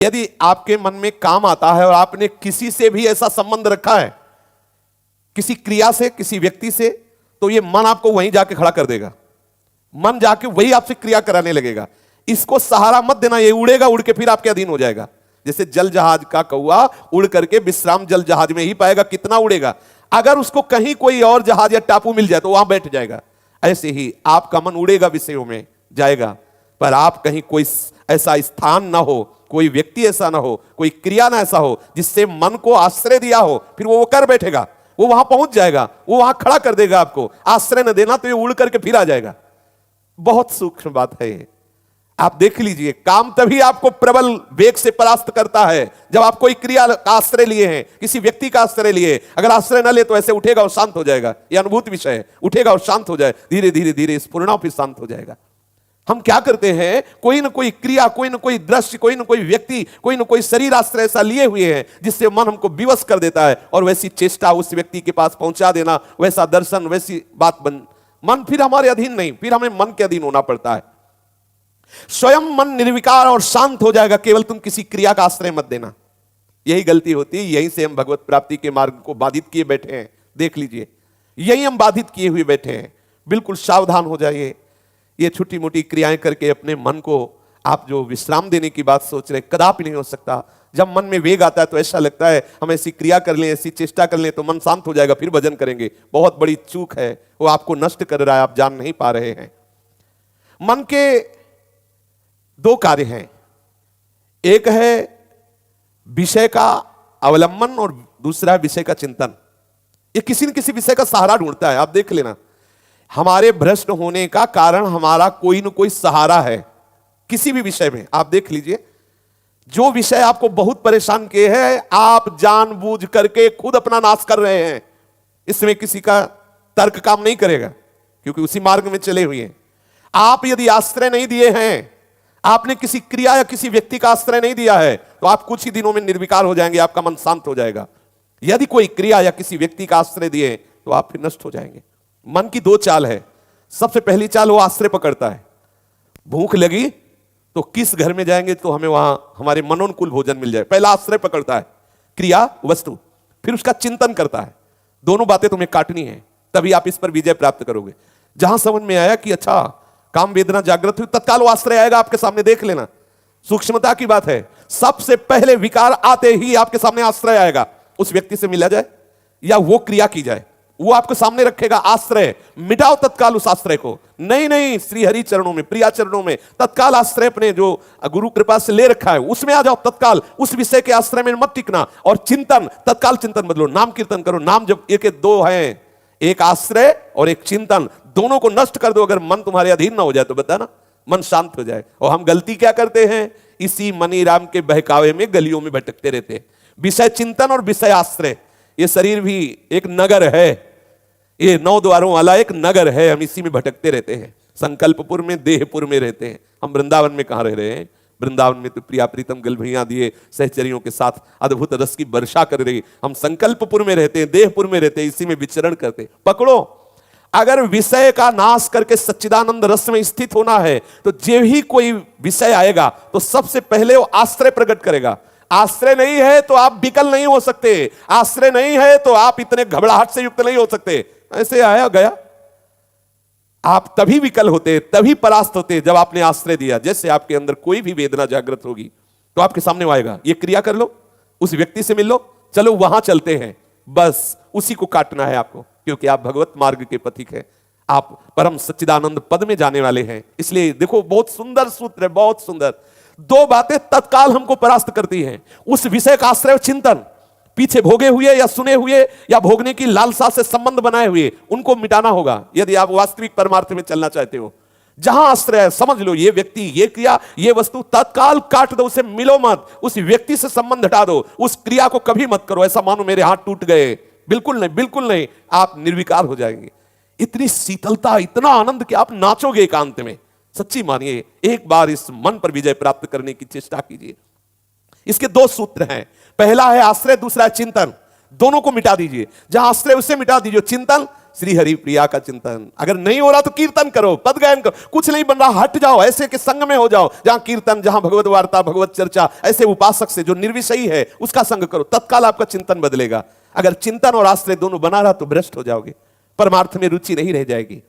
यदि आपके मन में काम आता है और आपने किसी से भी ऐसा संबंध रखा है, किसी क्रिया से, किसी व्यक्ति से, तो ये मन आपको वहीं जाके खड़ा कर देगा। मन जाके वही आपसे क्रिया कराने लगेगा। इसको सहारा मत देना, ये उड़ेगा, उड़ के फिर आपके अधीन हो जाएगा। जैसे जल जहाज का कौवा उड़ करके विश्राम जल जहाज में ही पाएगा, कितना उड़ेगा। अगर उसको कहीं कोई और जहाज या टापू मिल जाए तो वहां बैठ जाएगा। ऐसे ही आपका मन उड़ेगा, विषयों में जाएगा, पर आप कहीं कोई ऐसा स्थान ना हो, कोई व्यक्ति ऐसा ना हो, कोई क्रिया ना ऐसा हो जिससे मन को आश्रय दिया हो, फिर वो कर बैठेगा, वो वहां पहुंच जाएगा, वो वहां खड़ा कर देगा आपको। आश्रय न देना तो ये उड़ करके फिर आ जाएगा। बहुत सूक्ष्म बात है ये, आप देख लीजिए। काम तभी आपको प्रबल वेग से परास्त करता है जब आप कोई क्रिया का आश्रय लिए हैं, किसी व्यक्ति का आश्रय लिए। अगर आश्रय न ले तो ऐसे उठेगा और शांत हो जाएगा। यह अनुभूत विषय है, उठेगा और शांत हो जाए, धीरे धीरे धीरे स्फुरना फिर शांत हो जाएगा। हम क्या करते हैं, कोई ना कोई क्रिया, कोई ना कोई दृश्य, कोई ना कोई व्यक्ति, कोई ना कोई शरीर आश्रय ऐसा लिए हुए हैं जिससे मन हमको विवश कर देता है, और वैसी चेष्टा उस व्यक्ति के पास पहुंचा देना, वैसा दर्शन, वैसी बात बन, मन फिर हमारे अधीन नहीं, फिर हमें मन के अधीन होना पड़ता है। स्वयं मन निर्विकार और शांत हो जाएगा, केवल तुम किसी क्रिया का आश्रय मत देना। यही गलती होती है, यहीं से हम भगवत प्राप्ति के मार्ग को बाधित किए बैठे हैं। देख लीजिए, यही हम बाधित किए हुए बैठे हैं। बिल्कुल सावधान हो जाइए। ये छोटी मोटी क्रियाएं करके अपने मन को आप जो विश्राम देने की बात सोच रहे, कदापि नहीं हो सकता। जब मन में वेग आता है तो ऐसा लगता है हम ऐसी क्रिया कर लें, ऐसी चेष्टा कर लें तो मन शांत हो जाएगा, फिर भजन करेंगे। बहुत बड़ी चूक है, वो आपको नष्ट कर रहा है, आप जान नहीं पा रहे हैं। मन के दो कार्य हैं, एक है विषय का अवलंबन और दूसरा है विषय का चिंतन। ये किसी न किसी विषय का सहारा ढूंढता है। आप देख लेना, हमारे भ्रष्ट होने का कारण हमारा कोई न कोई सहारा है किसी भी विषय में। आप देख लीजिए, जो विषय आपको बहुत परेशान किए हैं, आप जानबूझ करके खुद अपना नाश कर रहे हैं। इसमें किसी का तर्क काम नहीं करेगा, क्योंकि उसी मार्ग में चले हुए हैं। आप यदि आश्रय नहीं दिए हैं, आपने किसी क्रिया या किसी व्यक्ति का आश्रय नहीं दिया है, तो आप कुछ ही दिनों में निर्विकार हो जाएंगे, आपका मन शांत हो जाएगा। यदि कोई क्रिया या किसी व्यक्ति का आश्रय दिए तो आप फिर नष्ट हो जाएंगे। मन की दो चाल है। सबसे पहली चाल, वो आश्रय पकड़ता है। भूख लगी तो किस घर में जाएंगे तो हमें वहां हमारे मनोनुकूल भोजन मिल जाए। पहला आश्रय पकड़ता है, क्रिया, वस्तु, फिर उसका चिंतन करता है। दोनों बातें तुम्हें काटनी है, तभी आप इस पर विजय प्राप्त करोगे। जहां समझ में आया कि अच्छा काम वेदना जागृत हुई, तत्काल वो आश्रय आएगा आपके सामने। देख लेना, सूक्ष्मता की बात है। सबसे पहले विकार आते ही आपके सामने आश्रय आएगा। उस व्यक्ति से मिला जाए या वो क्रिया की जाए, वो आपके सामने रखेगा आश्रय। मिटाओ तत्काल उस आश्रय को। नहीं नहीं, श्री हरि चरणों में, प्रिया चरणों में तत्काल आश्रय अपने जो गुरु कृपा से ले रखा है उसमें आ जाओ तत्काल। उस विषय के आश्रय में मत टिकना। और चिंतन, तत्काल चिंतन बदलो, नाम कीर्तन करो। नाम जब एक दो हैं, एक आश्रय और एक चिंतन, दोनों को नष्ट कर दो। अगर मन तुम्हारे अधीन ना हो जाए तो बताना, मन शांत हो जाए। और हम गलती क्या करते हैं, इसी मनी राम के बहकावे में गलियों में भटकते रहते हैं। विषय चिंतन और विषय आश्रय, ये शरीर भी एक नगर है, ये 9 द्वारों वाला एक नगर है। हम इसी में भटकते रहते हैं। संकल्पपुर में, देहपुर में रहते हैं हम। वृंदावन में कहां रह रहे हैं? वृंदावन में तो प्रिया प्रीतम गलभैया दिए सहचरियों के साथ अद्भुत रस की वर्षा कर रही। हम संकल्पपुर में रहते हैं, देहपुर में रहते हैं, इसी में विचरण करते। पकड़ो, अगर विषय का नाश करके सच्चिदानंद रस में स्थित होना है तो जो ही कोई विषय आएगा तो सबसे पहले वो आश्रय प्रकट करेगा। आश्रय नहीं है तो आप विकल नहीं हो सकते। आश्रय नहीं है तो आप इतने घबराहट से युक्त नहीं हो सकते। ऐसे आया गया, आप तभी विकल होते, तभी परास्त होते जब आपने आश्रय दिया। जैसे आपके अंदर कोई भी वेदना जागृत होगी तो आपके सामने वो आएगा। ये क्रिया कर लो, उस व्यक्ति से मिल लो, चलो वहां चलते हैं। बस उसी को काटना है आपको, क्योंकि आप भगवत मार्ग के पथिक हैं। आप परम सच्चिदानंद पद में जाने वाले हैं। इसलिए देखो, बहुत सुंदर सूत्र है, बहुत सुंदर। दो बातें तत्काल हमको परास्त करती हैं। उस विषय का आश्रय चिंतन, पीछे भोगे हुए या सुने हुए या भोगने की लालसा से संबंध बनाए हुए, उनको मिटाना होगा यदि आप वास्तविक परमार्थ में चलना चाहते हो। जहां आश्रय है, समझ लो ये व्यक्ति, ये क्रिया, ये वस्तु, तत्काल काट दो, उसे मिलो मत। उस व्यक्ति से संबंध हटा दो, उस क्रिया को कभी मत करो। ऐसा मानो मेरे हाथ टूट गए, बिल्कुल नहीं, बिल्कुल नहीं। आप निर्विकार हो जाएंगे। इतनी शीतलता, इतना आनंद कि आप नाचोगे एकांत में। सच्ची मानिए, एक बार इस मन पर विजय प्राप्त करने की चेष्टा कीजिए। इसके दो सूत्र हैं, पहला है आश्रय, दूसरा है चिंतन। दोनों को मिटा दीजिए। जहां आश्रय उसे मिटा दीजिए, चिंतन श्री हरि प्रिया का चिंतन। अगर नहीं हो रहा तो कीर्तन करो, पद गायन करो। कुछ नहीं बन रहा, हट जाओ, ऐसे के संग में हो जाओ जहां कीर्तन, जहां भगवत वार्ता, भगवत चर्चा, ऐसे उपासक से जो निर्विषयी है उसका संग करो, तत्काल आपका चिंतन बदलेगा। अगर चिंतन और आश्रय दोनों बना रहा तो भ्रष्ट हो जाओगे, परमार्थ में रुचि नहीं रह जाएगी।